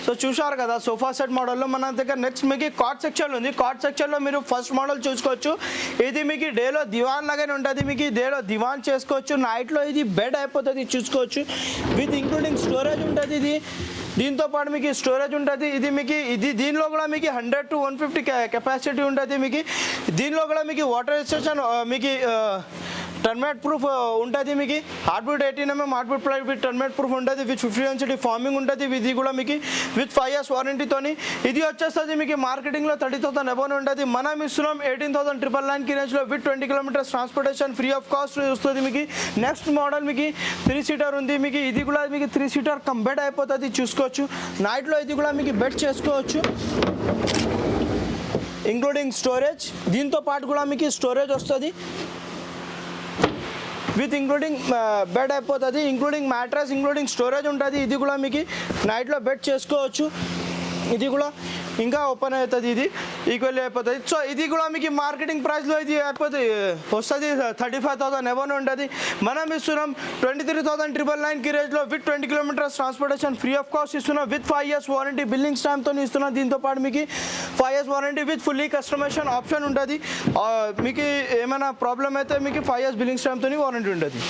So చూశారు కదా sofa set మోడల్లో మన దగ్గర. నెక్స్ట్ మీకు కాట్ సెక్షన్ ఉంది. కాట్ సెక్షన్లో మీరు ఫస్ట్ మోడల్ చూసుకోవచ్చు. ఇది మీకు డేలో దివాన్ లాగానే ఉంటుంది. మీకు డేలో దివాన్ చేసుకోవచ్చు, నైట్లో ఇది బెడ్ అయిపోతుంది చూసుకోవచ్చు. విత్ ఇంక్లూడింగ్ స్టోరేజ్ ఉంటుంది. ఇది దీంతో పాటు మీకు స్టోరేజ్ ఉంటుంది. దీనిలో కూడా మీకు 100 to 150 కెపాసిటీ ఉంటుంది. మీకు దీనిలో కూడా మీకు వాటర్ రెసిస్టెన్స్ మీకు టర్మేట్ ప్రూఫ్ ఉంటుంది. మీకు hardwood 18mm hardwood ply with termite proof ఉంటుంది. విత్ 50 density ఫార్మింగ్ ఉంటుంది. ఇది కూడా మీకు విత్ 5 years వారంటీతోని. ఇది వచ్చేస్తుంది మీకు మార్కెటింగ్లో 30,000 అబౌవ్ ఉంటుంది. మనం ఇస్తున్నాం 18,999 రేంజ్లో with 20 kilometers transportation free of cost వస్తుంది. మీకు నెక్స్ట్ మోడల్ మీకు 3-seater ఉంది. మీకు ఇది కూడా మీకు 3-seater కమ్ బెడ్ అయిపోతుంది చూసుకోవచ్చు. నైట్లో ఇది కూడా మీకు బెడ్ చేసుకోవచ్చు ఇంక్లూడింగ్ స్టోరేజ్. దీంతో పాటు కూడా మీకు స్టోరేజ్ వస్తుంది విత్ ఇంక్లూడింగ్ బెడ్ అయిపోతుంది. ఇంక్లూడింగ్ మ్యాట్రస్ ఇంక్లూడింగ్ స్టోరేజ్ ఉంటుంది. ఇది కూడా మీకు నైట్లో బెడ్ చేసుకోవచ్చు. ఇది కూడా ఇంకా ఓపెన్ అవుతుంది. ఇది ఈక్వల్లీ అయిపోతుంది. సో ఇది కూడా మీకు మార్కెటింగ్ ప్రైస్లో ఇది అయిపోతుంది వస్తుంది 35,000 అబౌవ్ ఉంటుంది. మనం ఇస్తున్నాం 23,999 రేంజ్లో with 20 kilometers transportation free of cost ఇస్తున్నాం. విత్ 5 years వారంటీ బిల్లింగ్ స్టాంప్తో ఇస్తున్నాం. దీంతో పాటు మీకు 5 years warranty with fully customisation option ఉంటుంది. మీకు ఏమైనా ప్రాబ్లం అయితే మీకు 5 years బిల్లింగ్ స్టాంప్తో వారంటీ ఉంటుంది.